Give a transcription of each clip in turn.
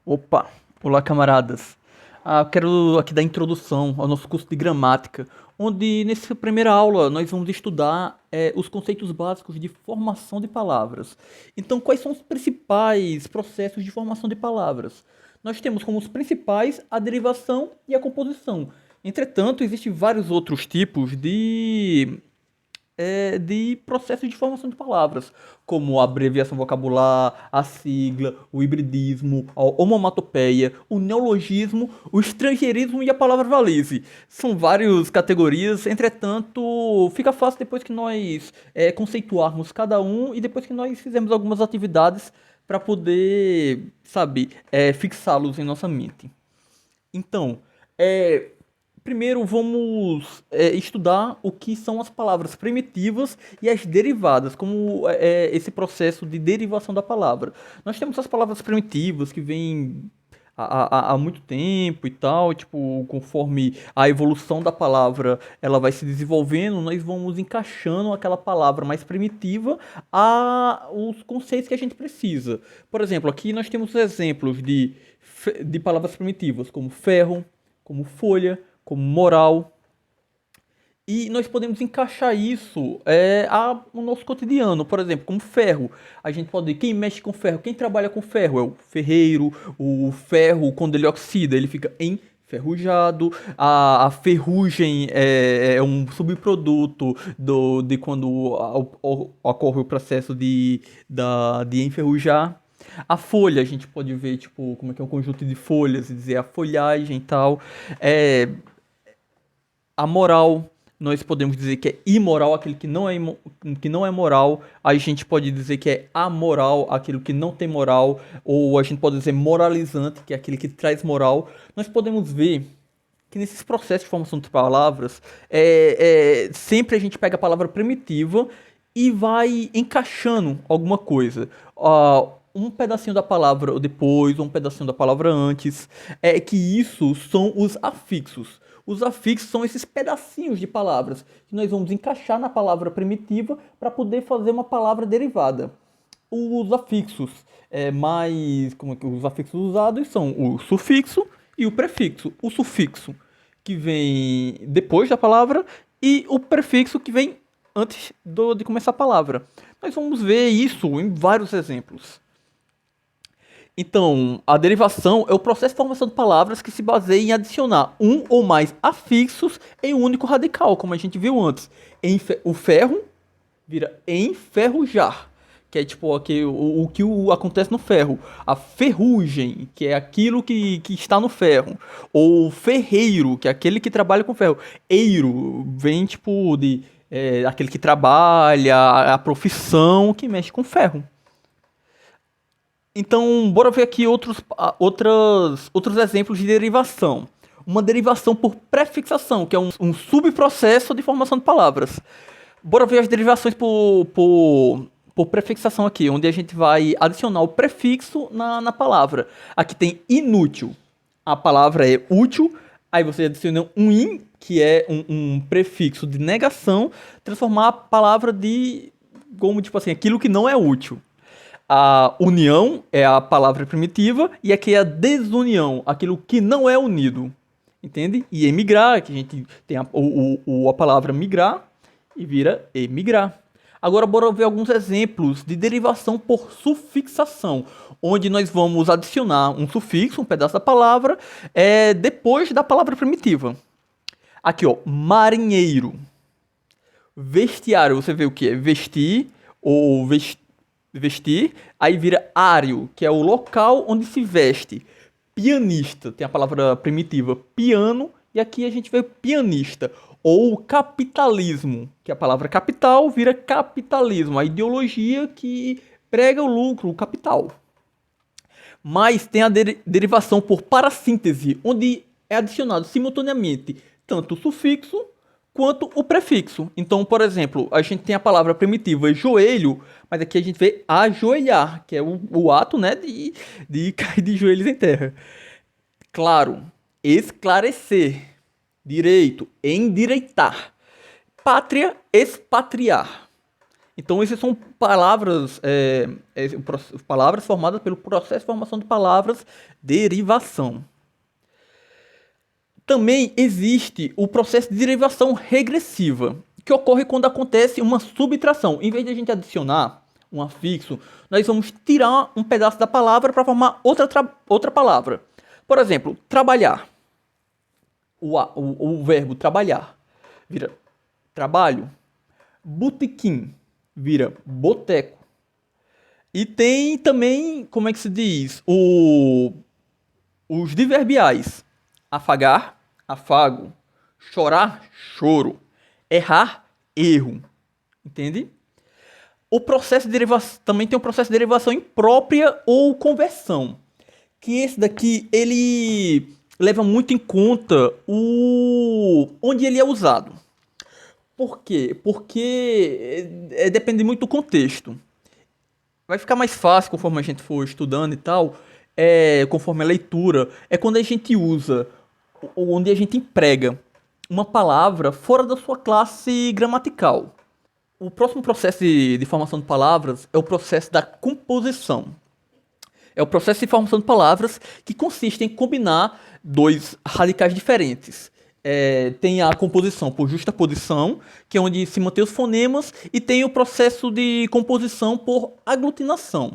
Opa, olá camaradas. Quero aqui dar introdução ao nosso curso de gramática, onde nessa primeira aula nós vamos estudar os conceitos básicos de formação de palavras. Então, quais são os principais processos de formação de palavras? Nós temos como os principais a derivação e a composição. Entretanto, existem vários outros tipos de processos de formação de palavras, como a abreviação vocabular, a sigla, o hibridismo, a onomatopeia, o neologismo, o estrangeirismo e a palavra valise. São várias categorias, entretanto, fica fácil depois que nós conceituarmos cada um e depois que nós fizermos algumas atividades para poder, sabe, fixá-los em nossa mente. Então, é, primeiro vamos estudar o que são as palavras primitivas e as derivadas, como esse processo de derivação da palavra. Nós temos as palavras primitivas que vêm há muito tempo e tal, tipo, conforme a evolução da palavra ela vai se desenvolvendo, nós vamos encaixando aquela palavra mais primitiva a os conceitos que a gente precisa. Por exemplo, aqui nós temos exemplos de palavras primitivas, como ferro, como folha, como moral. E nós podemos encaixar isso no nosso cotidiano, por exemplo, como ferro. A gente pode, quem mexe com ferro, quem trabalha com ferro é o ferreiro. O ferro, quando ele oxida, ele fica enferrujado. A ferrugem é um subproduto de quando ocorre o processo de enferrujar. A folha, a gente pode ver, tipo, como é que é um conjunto de folhas e dizer a folhagem e tal. É, a moral, nós podemos dizer que é imoral aquele que não é moral. A gente pode dizer que é amoral aquilo que não tem moral. Ou a gente pode dizer moralizante, que é aquele que traz moral. Nós podemos ver que nesses processos de formação de palavras, sempre a gente pega a palavra primitiva e vai encaixando alguma coisa. Um pedacinho da palavra depois, um pedacinho da palavra antes. É que isso são os afixos. Os afixos são esses pedacinhos de palavras que nós vamos encaixar na palavra primitiva para poder fazer uma palavra derivada. Os afixos como é que os afixos usados são o sufixo e o prefixo. O sufixo que vem depois da palavra e o prefixo que vem antes de começar a palavra. Nós vamos ver isso em vários exemplos. Então, a derivação é o processo de formação de palavras que se baseia em adicionar um ou mais afixos em um único radical, como a gente viu antes. O ferro vira enferrujar, que é tipo o que acontece no ferro. A ferrugem, que é aquilo que está no ferro. Ou ferreiro, que é aquele que trabalha com ferro. Eiro vem tipo de aquele que trabalha, a profissão que mexe com ferro. Então, bora ver aqui outros exemplos de derivação. Uma derivação por prefixação, que é um subprocesso de formação de palavras. Bora ver as derivações por prefixação aqui, onde a gente vai adicionar o prefixo na palavra. Aqui tem inútil. A palavra é útil, aí você adiciona um in, que é um prefixo de negação, transformar a palavra como tipo assim, aquilo que não é útil. A união é a palavra primitiva e aqui é a desunião, aquilo que não é unido. Entende? E emigrar, que a gente tem a palavra migrar e vira emigrar. Agora, bora ver alguns exemplos de derivação por sufixação, onde nós vamos adicionar um sufixo, um pedaço da palavra, depois da palavra primitiva. Aqui, ó, marinheiro. Vestiário, você vê o que é vestir ou vestir, aí vira ário, que é o local onde se veste. Pianista, tem a palavra primitiva piano, e aqui a gente vê pianista. Ou capitalismo, que a palavra capital vira capitalismo, a ideologia que prega o lucro, o capital. Mas tem a derivação por parassíntese, onde é adicionado simultaneamente tanto o sufixo quanto o prefixo. Então, por exemplo, a gente tem a palavra primitiva joelho, mas aqui a gente vê ajoelhar, que é o ato, né, de cair de joelhos em terra. Claro, esclarecer, direito, endireitar, pátria, expatriar. Então, essas são palavras, palavras formadas pelo processo de formação de palavras, derivação. Também existe o processo de derivação regressiva, que ocorre quando acontece uma subtração. Em vez de a gente adicionar um afixo, nós vamos tirar um pedaço da palavra para formar outra palavra. Por exemplo, trabalhar. O verbo trabalhar vira trabalho. Botequim vira boteco. E tem também, como é que se diz? Os adverbiais. Afagar, afago. Chorar, choro. Errar, erro. Entende? O processo de derivação também tem o processo de derivação imprópria ou conversão. Que esse daqui, ele leva muito em conta onde ele é usado. Por quê? Porque depende muito do contexto. Vai ficar mais fácil conforme a gente for estudando e tal, conforme a leitura. É quando a gente usa, onde a gente emprega uma palavra fora da sua classe gramatical. O próximo processo de formação de palavras é o processo da composição. É o processo de formação de palavras que consiste em combinar dois radicais diferentes. Tem a composição por justaposição, que é onde se mantém os fonemas, e tem o processo de composição por aglutinação.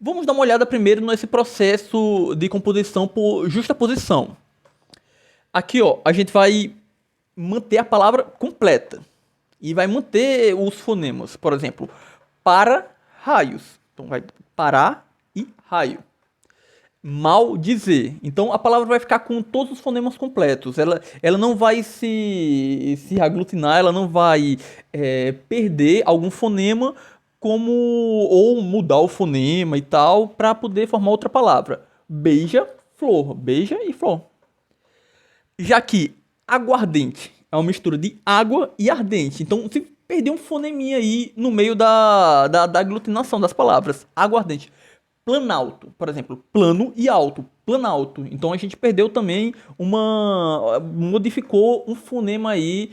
Vamos dar uma olhada primeiro nesse processo de composição por justaposição. Aqui, ó, a gente vai manter a palavra completa e vai manter os fonemas. Por exemplo, para raios. Então vai parar e raio. Mal dizer. Então a palavra vai ficar com todos os fonemas completos. Ela não vai se aglutinar, ela não vai perder algum fonema ou mudar o fonema e tal para poder formar outra palavra. Beija, flor. Beija e flor. Já que aguardente é uma mistura de água e ardente. Então se perder um foneminha aí no meio da aglutinação das palavras. Aguardente. Planalto, por exemplo, plano e alto, planalto. Então a gente perdeu também modificou um fonema aí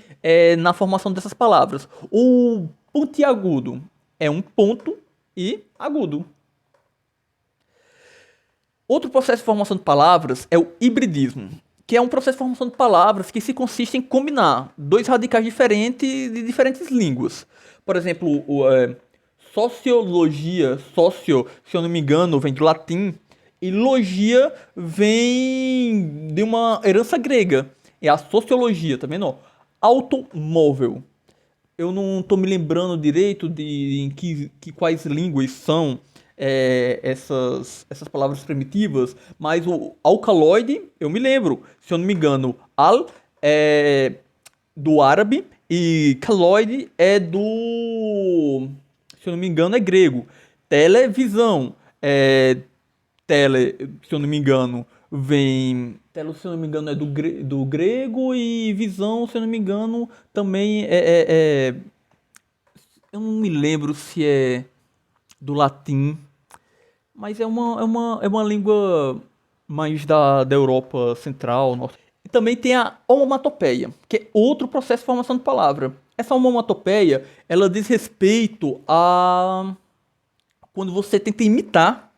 na formação dessas palavras. O pontiagudo é um ponto e agudo. Outro processo de formação de palavras é o hibridismo, que é um processo de formação de palavras que se consiste em combinar dois radicais diferentes de diferentes línguas. Por exemplo, sociologia, socio, se eu não me engano, vem do latim, e logia vem de uma herança grega. É a sociologia, tá vendo? Automóvel. Eu não tô me lembrando direito de quais línguas são essas palavras primitivas, mas o alcaloide, eu me lembro, se eu não me engano, é do árabe e caloide é do... se eu não me engano, é grego. Televisão. Se eu não me engano, vem... Tele, se eu não me engano, é do grego. E visão, se eu não me engano, também eu não me lembro se é do latim. Mas é uma língua mais da Europa Central, Norte. E também tem a onomatopeia, que é outro processo de formação de palavra. Essa onomatopeia, ela diz respeito a quando você tenta imitar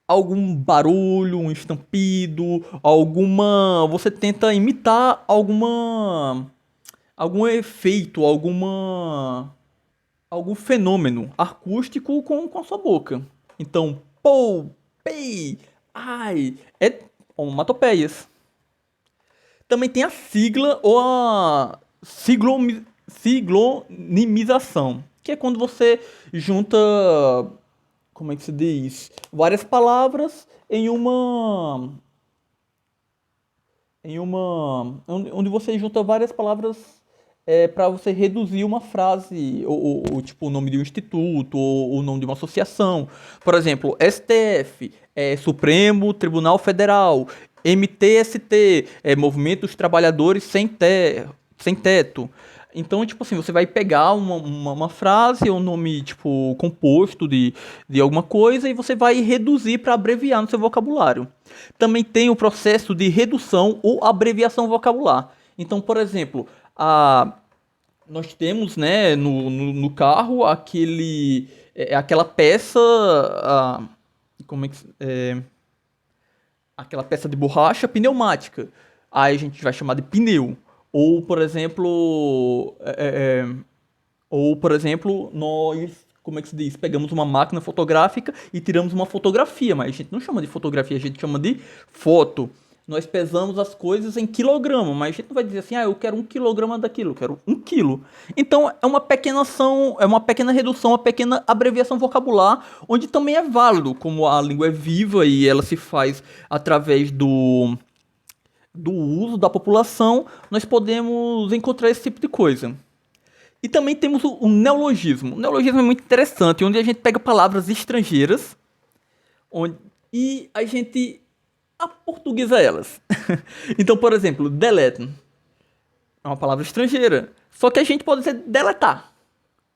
algum barulho, um estampido, você tenta imitar algum efeito, algum fenômeno acústico com a sua boca. Então, pou, pei, ai, é onomatopeias. Também tem a sigla ou a siglonimização, que é quando você junta, como é que se diz, várias palavras onde você junta várias palavras para você reduzir uma frase, ou tipo o nome de um instituto, ou o nome de uma associação. Por exemplo, STF, Supremo Tribunal Federal, MTST, Movimento dos Trabalhadores Sem Teto. Então, tipo assim, você vai pegar uma frase, um nome, tipo, composto de alguma coisa, e você vai reduzir para abreviar no seu vocabulário. Também tem o processo de redução ou abreviação vocabular. Então, por exemplo, nós temos, né, no carro aquela peça, como é que, aquela peça de borracha pneumática. Aí a gente vai chamar de pneu. Ou, por exemplo, nós, como é que se diz? Pegamos uma máquina fotográfica e tiramos uma fotografia, mas a gente não chama de fotografia, a gente chama de foto. Nós pesamos as coisas em quilograma, mas a gente não vai dizer assim, eu quero 1 quilograma daquilo, eu quero 1 quilo. Então é uma pequena ação, é uma pequena redução, uma pequena abreviação vocabular, onde também é válido, como a língua é viva e ela se faz através do uso da população, nós podemos encontrar esse tipo de coisa. E também temos o neologismo. O neologismo é muito interessante, onde a gente pega palavras estrangeiras e a gente aportuguesa elas. Então, por exemplo, delete é uma palavra estrangeira. Só que a gente pode dizer deletar.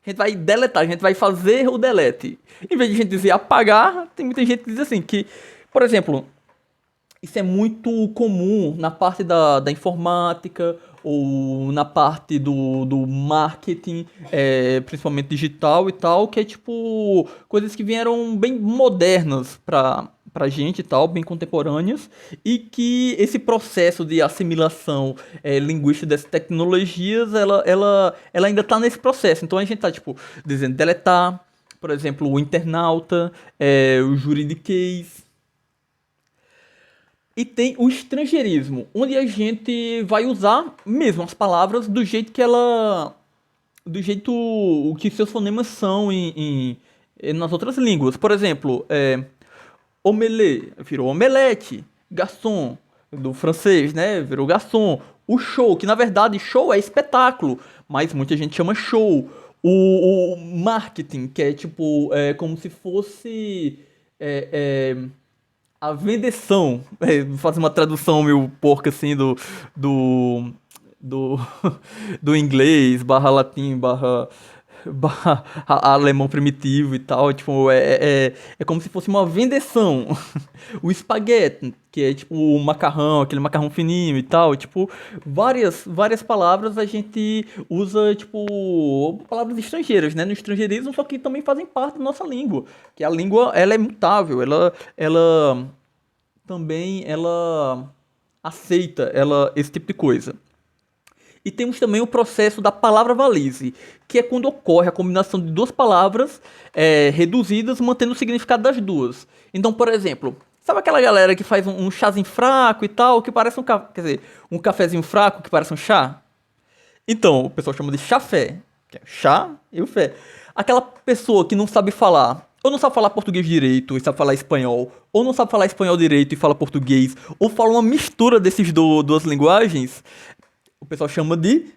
A gente vai deletar, a gente vai fazer o delete. Em vez de a gente dizer apagar, tem muita gente que diz assim, que, por exemplo, isso é muito comum na parte da informática ou na parte do marketing, principalmente digital e tal, que é tipo coisas que vieram bem modernas pra gente e tal, bem contemporâneas, e que esse processo de assimilação linguística dessas tecnologias, ela ainda tá nesse processo. Então a gente tá tipo dizendo deletar, por exemplo, o internauta, o juridiquês. E tem o estrangeirismo, onde a gente vai usar mesmo as palavras do jeito que do jeito o que seus fonemas são nas outras línguas. Por exemplo, omelette virou omelete, garçom, do francês, né, virou garçom. O show, que na verdade show é espetáculo, mas muita gente chama show. O marketing, que é tipo, como se fosse... a vendeção, fazer uma tradução meio porca assim do, do, do inglês, barra latim, barra alemão primitivo e tal, tipo, é como se fosse uma vendeção. O espaguete, que é tipo o macarrão, aquele macarrão fininho e tal, tipo, várias palavras a gente usa, tipo, palavras estrangeiras, né, no estrangeirismo, só que também fazem parte da nossa língua, que a língua, ela é mutável, ela também, ela aceita esse tipo de coisa. E temos também o processo da palavra valise, que é quando ocorre a combinação de duas palavras reduzidas, mantendo o significado das duas. Então, por exemplo, sabe aquela galera que faz um chazinho fraco e tal, que parece quer dizer, um cafezinho fraco que parece um chá? Então, o pessoal chama de chafé, que é chá e o fé. Aquela pessoa que não sabe falar, ou não sabe falar português direito e sabe falar espanhol, ou não sabe falar espanhol direito e fala português, ou fala uma mistura desses duas linguagens, o pessoal chama de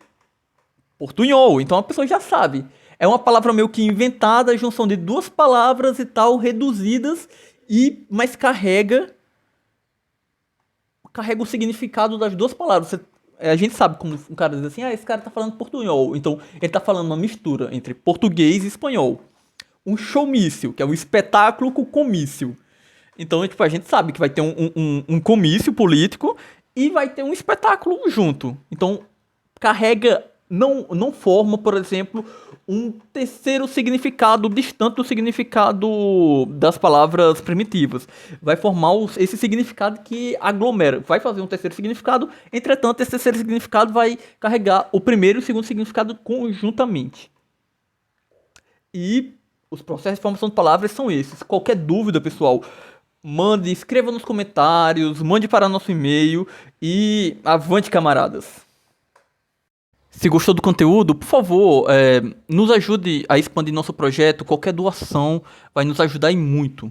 portunhol. Então a pessoa já sabe. É uma palavra meio que inventada, a junção de duas palavras e tal, reduzidas, mas carrega o significado das duas palavras. A gente sabe como um cara diz assim, esse cara tá falando portunhol. Então ele tá falando uma mistura entre português e espanhol. Um showmício, que é um espetáculo com comício. Então, tipo, a gente sabe que vai ter um comício político e vai ter um espetáculo junto. Então, carrega, não forma, por exemplo, um terceiro significado distante do significado das palavras primitivas. Vai formar esse significado que aglomera. Vai fazer um terceiro significado, entretanto, esse terceiro significado vai carregar o primeiro e o segundo significado conjuntamente. E os processos de formação de palavras são esses. Qualquer dúvida, pessoal, escreva nos comentários, mande para nosso e-mail e avante, camaradas! Se gostou do conteúdo, por favor, nos ajude a expandir nosso projeto. Qualquer doação vai nos ajudar e muito.